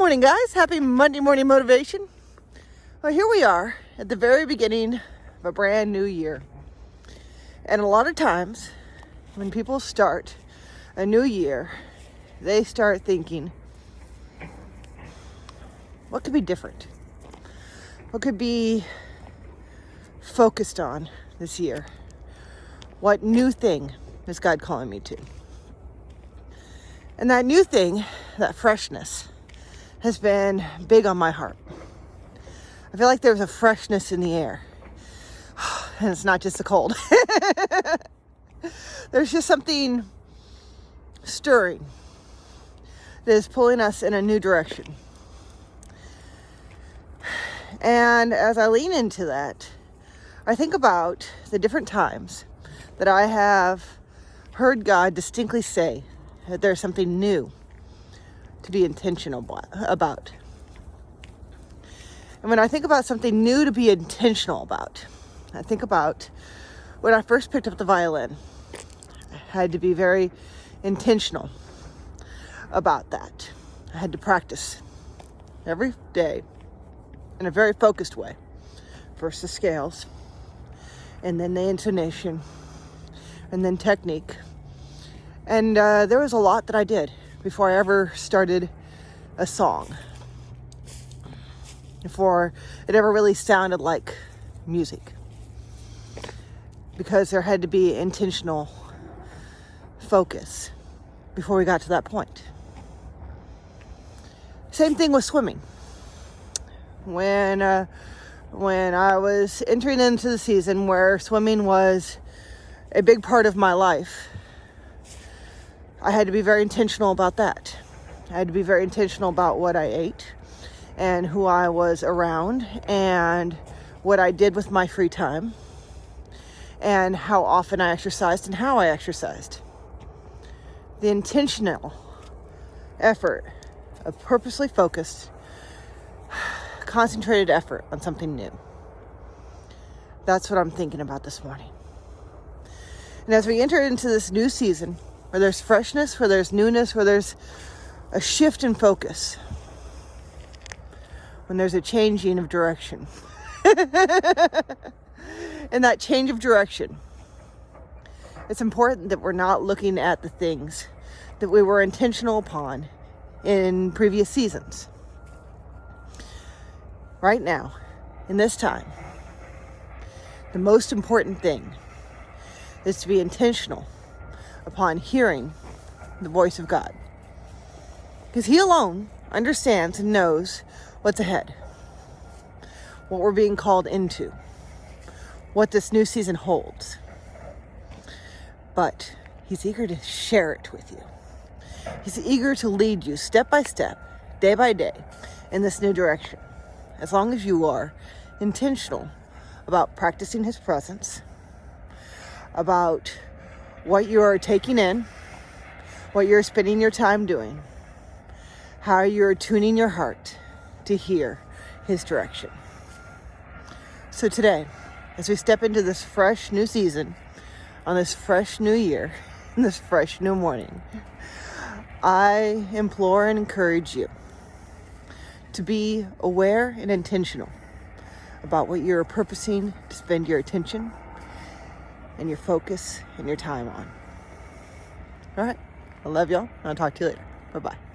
morning, guys. Happy Monday morning motivation. Well, here we are at the very beginning of a brand new year. And a lot of times when people start a new year, they start thinking, what could be different? What could be focused on this year? What new thing is God calling me to? And that new thing, that freshness, has been big on my heart. I feel like there's a freshness in the air. And it's not just the cold. There's just something stirring that is pulling us in a new direction. And as I lean into that, I think about the different times that I have heard God distinctly say that there's something new to be intentional about. And when I think about something new to be intentional about, I think about when I first picked up the violin. I had to be very intentional about that. I had to practice every day in a very focused way. First the scales, and then the intonation, and then technique. And there was a lot that I did before I ever started a song, before it ever really sounded like music, because there had to be intentional focus before we got to that point. Same thing with swimming. When I was entering into the season where swimming was a big part of my life, I had to be very intentional about that. I had to be very intentional about what I ate and who I was around and what I did with my free time and how often I exercised and how I exercised. The intentional effort of purposely focused, concentrated effort on something new. That's what I'm thinking about this morning. And as we enter into this new season, where there's freshness, where there's newness, where there's a shift in focus, when there's a changing of direction. And that change of direction, it's important that we're not looking at the things that we were intentional upon in previous seasons. Right now, in this time, the most important thing is to be intentional upon hearing the voice of God. Because He alone understands and knows what's ahead, what we're being called into, what this new season holds. But He's eager to share it with you. He's eager to lead you step by step, day by day, in this new direction. As long as you are intentional about practicing His presence, about what you are taking in, what you're spending your time doing, how you're tuning your heart to hear His direction. So today, as we step into this fresh new season, on this fresh new year, in this fresh new morning, I implore and encourage you to be aware and intentional about what you're purposing to spend your attention and your focus and your time on. All right. I love y'all. I'll talk to you later. Bye-bye.